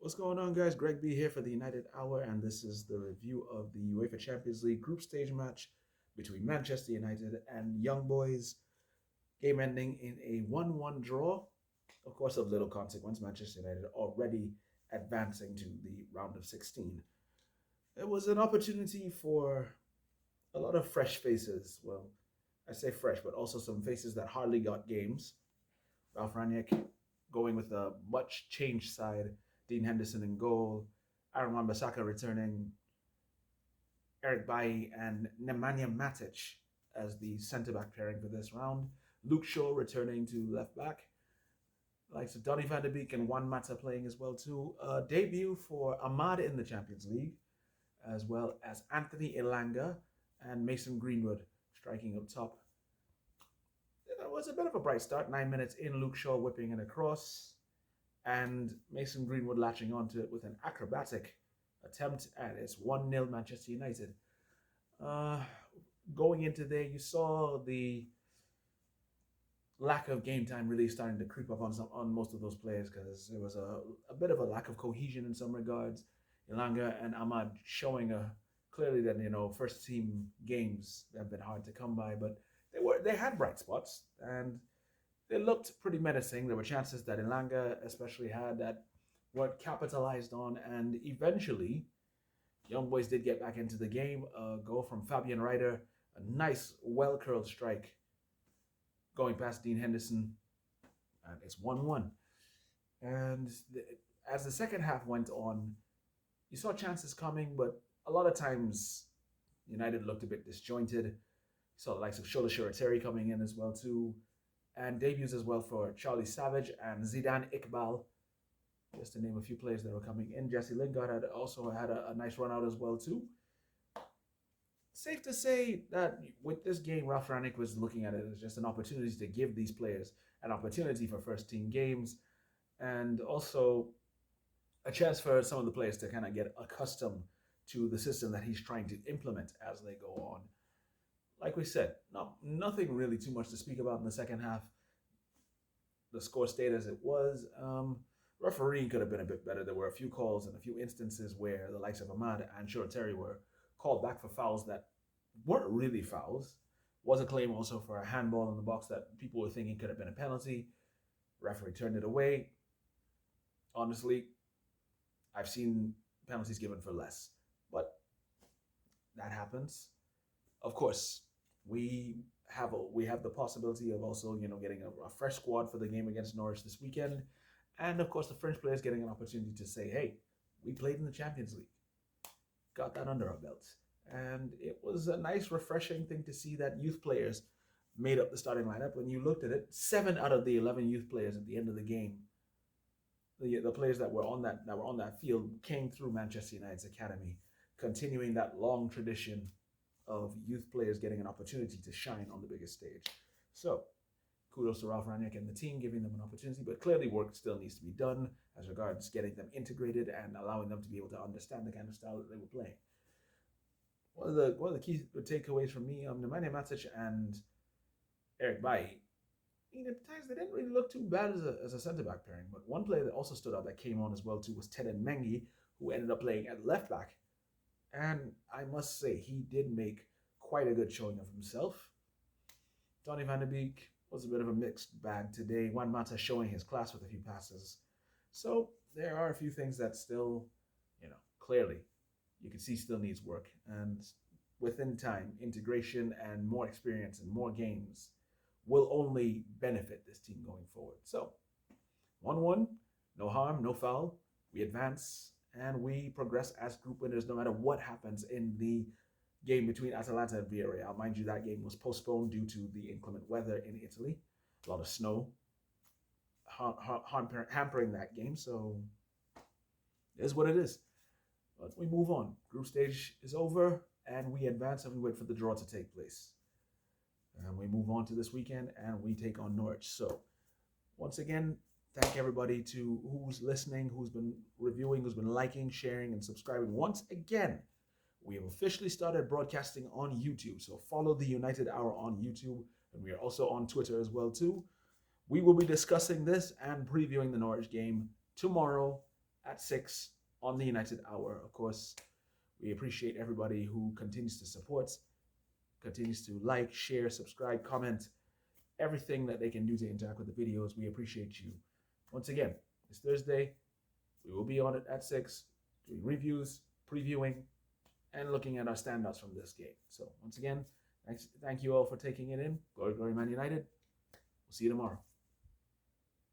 What's going on, guys? Greg B here for the United Hour, and this is the review of the UEFA Champions League group stage match between Manchester United and Young Boys. Game ending in a 1-1 draw. Of course, of little consequence. Manchester United already advancing to the round of 16. It was an opportunity for a lot of fresh faces. Well, I say fresh, but also some faces that hardly got games. Ralph Ranić going with a much changed side. Dean Henderson in goal. Aaron Wan-Bissaka returning. Eric Bailly and Nemanja Matic as the centre-back pairing for this round. Luke Shaw returning to left back. Likes of Donny van de Beek and Juan Mata playing as well too. Debut for Ahmad in the Champions League, as well as Anthony Elanga and Mason Greenwood striking up top. It was a bit of a bright start. 9 minutes in, Luke Shaw whipping in a cross, and Mason Greenwood latching onto it with an acrobatic attempt, and it's 1-0 Manchester United. Going into there, you saw the lack of game time really starting to creep up on most of those players, because there was a bit of a lack of cohesion in some regards. Elanga and Ahmad showing clearly that first team games have been hard to come by, but they had bright spots and they looked pretty menacing. There were chances that Elanga especially had that weren't capitalized on, and eventually Young Boys did get back into the game. A goal from Fabian Ryder, a nice well-curled strike going past Dean Henderson, and it's 1-1. And as the second half went on, you saw chances coming, but a lot of times United looked a bit disjointed. You saw the likes of Shola Shoreteri coming in as well too, and debuts as well for Charlie Savage and Zidane Iqbal, just to name a few players that were coming in. Jesse Lingard had also had a nice run out as well too. Safe to say that with this game, Ralph Ranić was looking at it as just an opportunity to give these players an opportunity for first team games, and also a chance for some of the players to kind of get accustomed to the system that he's trying to implement as they go on. Like we said, nothing really too much to speak about in the second half. The score stayed as it was. Refereeing could have been a bit better. There were a few calls and a few instances where the likes of Ahmad and Shoreteri were called back for fouls that weren't really fouls. Was a claim also for a handball in the box that people were thinking could have been a penalty. Referee turned it away. Honestly, I've seen penalties given for less, but that happens. Of course, we have the possibility of also getting a fresh squad for the game against Norwich this weekend, and of course the French players getting an opportunity to say, hey, we played in the Champions League, got that under our belts, and it was a nice refreshing thing to see that youth players made up the starting lineup. When you looked at it, 7 out of the 11 youth players at the end of the game, the players that were on that field came through Manchester United's academy, continuing that long tradition of youth players getting an opportunity to shine on the biggest stage. So kudos to Ralph Ranić and the team giving them an opportunity, but clearly work still needs to be done as regards getting them integrated and allowing them to be able to understand the kind of style that they were playing. One of the key takeaways from me, Nemanja Matic and Eric Bailly, at times they didn't really look too bad as a centre-back pairing, but one player that also stood out that came on as well too was Teden Mengi, who ended up playing at left back. And I must say, he did make quite a good showing of himself. Donny van de Beek was a bit of a mixed bag today. Juan Mata showing his class with a few passes. So there are a few things that still, clearly you can see still needs work. And within time, integration and more experience and more games will only benefit this team going forward. So 1-1, no harm, no foul. We advance and we progress as group winners no matter what happens in the game between Atalanta and Villarreal. Mind you, that game was postponed due to the inclement weather in Italy. A lot of snow hampering that game, so it is what it is. But we move on. Group stage is over, and we advance and we wait for the draw to take place. And we move on to this weekend, and we take on Norwich. So, once again, thank everybody who's listening, who's been reviewing, who's been liking, sharing, and subscribing. Once again, we have officially started broadcasting on YouTube. So follow the United Hour on YouTube, and we are also on Twitter as well too. We will be discussing this and previewing the Norwich game tomorrow at 6 on the United Hour. Of course, we appreciate everybody who continues to support, continues to like, share, subscribe, comment, everything that they can do to interact with the videos. We appreciate you. Once again, it's Thursday. We will be on it at 6, doing reviews, previewing, and looking at our standouts from this game. So once again, thank you all for taking it in. Glory, glory, Man United. We'll see you tomorrow.